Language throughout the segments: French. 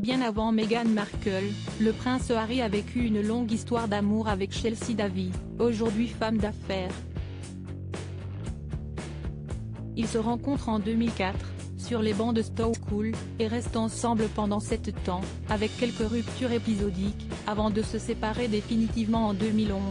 Bien avant Meghan Markle, le prince Harry a vécu une longue histoire d'amour avec Chelsea Davy, aujourd'hui femme d'affaires. Ils se rencontrent en 2004, sur les bancs de Stowe School, et restent ensemble pendant 7 ans, avec quelques ruptures épisodiques, avant de se séparer définitivement en 2011.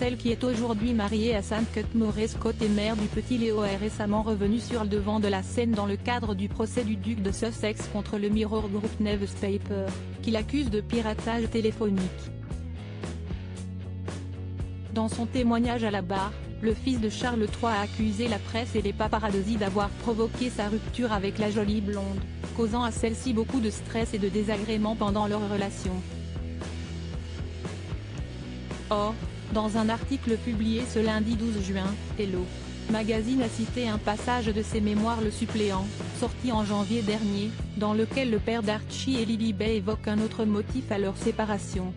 Celle qui est aujourd'hui mariée à Sam Cutmore-Scott et mère du petit Léo est récemment revenue sur le devant de la scène dans le cadre du procès du duc de Sussex contre le Mirror Group Newspaper, qui l'accuse de piratage téléphonique. Dans son témoignage à la barre, le fils de Charles III a accusé la presse et les paparazzi d'avoir provoqué sa rupture avec la jolie blonde, causant à celle-ci beaucoup de stress et de désagréments pendant leur relation. Or, dans un article publié ce lundi 12 juin, Hello Magazine a cité un passage de ses mémoires Le Suppléant, sorti en janvier dernier, dans lequel le père d'Archie et Lily Bay évoque un autre motif à leur séparation.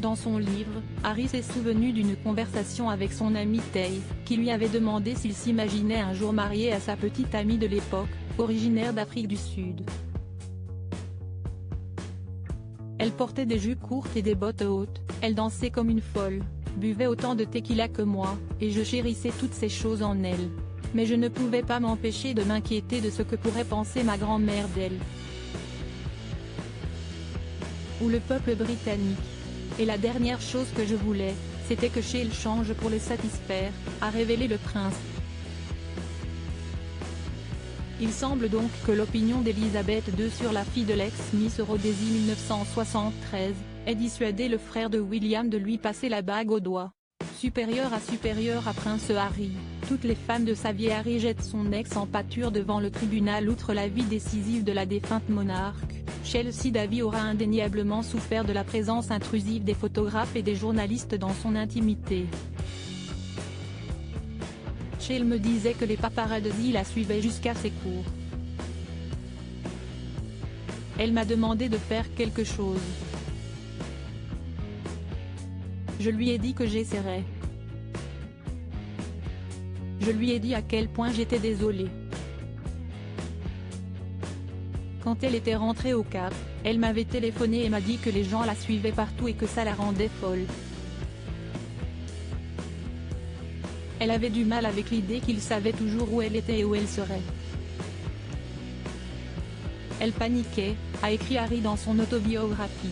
Dans son livre, Harry s'est souvenu d'une conversation avec son ami Tay, qui lui avait demandé s'il s'imaginait un jour marié à sa petite amie de l'époque, originaire d'Afrique du Sud. Elle portait des jupes courtes et des bottes hautes, elle dansait comme une folle, buvait autant de tequila que moi, et je chérissais toutes ces choses en elle. Mais je ne pouvais pas m'empêcher de m'inquiéter de ce que pourrait penser ma grand-mère d'elle. Ou le peuple britannique. Et la dernière chose que je voulais, c'était que Shale change pour les satisfaire, a révélé le prince. Il semble donc que l'opinion d'Elisabeth II sur la fille de l'ex-Miss Rhodésie 1973, ait dissuadé le frère de William de lui passer la bague au doigt. Supérieur à Prince Harry, toutes les fans de sa vieille Harry jettent son ex en pâture devant le tribunal. Outre la vie décisive de la défunte monarque, Chelsea Davy aura indéniablement souffert de la présence intrusive des photographes et des journalistes dans son intimité. Shale me disait que les paparazzi la suivaient jusqu'à ses cours. Elle m'a demandé de faire quelque chose. Je lui ai dit que j'essaierais. Je lui ai dit à quel point j'étais désolée. Quand elle était rentrée au Cap, elle m'avait téléphoné et m'a dit que les gens la suivaient partout et que ça la rendait folle. Elle avait du mal avec l'idée qu'il savait toujours où elle était et où elle serait. Elle paniquait, a écrit Harry dans son autobiographie.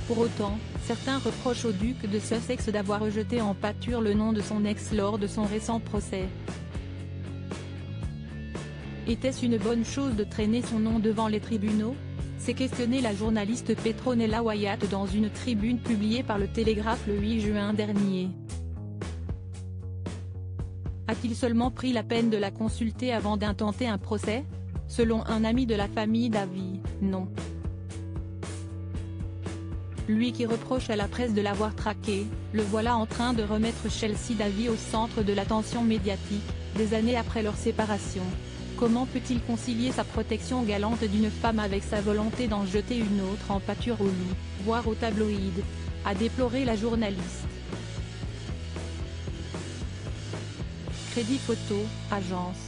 Pour autant, certains reprochent au duc de Sussex d'avoir rejeté en pâture le nom de son ex lors de son récent procès. Était-ce une bonne chose de traîner son nom devant les tribunaux ? S'est questionné la journaliste Petronella Wyatt dans une tribune publiée par le Télégraphe le 8 juin dernier. A-t-il seulement pris la peine de la consulter avant d'intenter un procès ? Selon un ami de la famille Davy, non. Lui qui reproche à la presse de l'avoir traqué, le voilà en train de remettre Chelsea Davy au centre de l'attention médiatique, des années après leur séparation. Comment peut-il concilier sa protection galante d'une femme avec sa volonté d'en jeter une autre en pâture au loup, voire au tabloïd, a déploré la journaliste. Crédit Photo, agence.